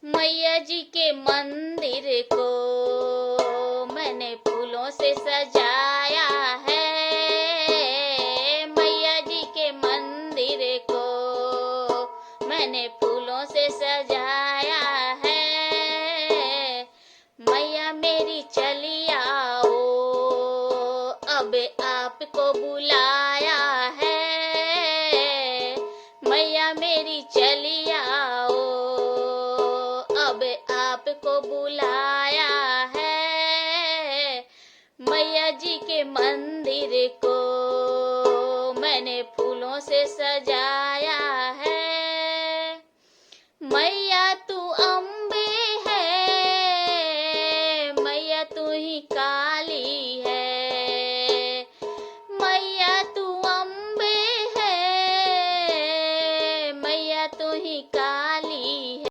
मैया जी के मंदिर को मैंने फूलों से सजाया है। मैया जी के मंदिर को मैंने फूलों से सजाया है। मैया मेरी चली आओ, अब आपको बुलाया है। मैया मेरी चली आओ, अब आपको बुलाया है। मैया जी के मंदिर को मैंने फूलों से सजाया है। मैया तू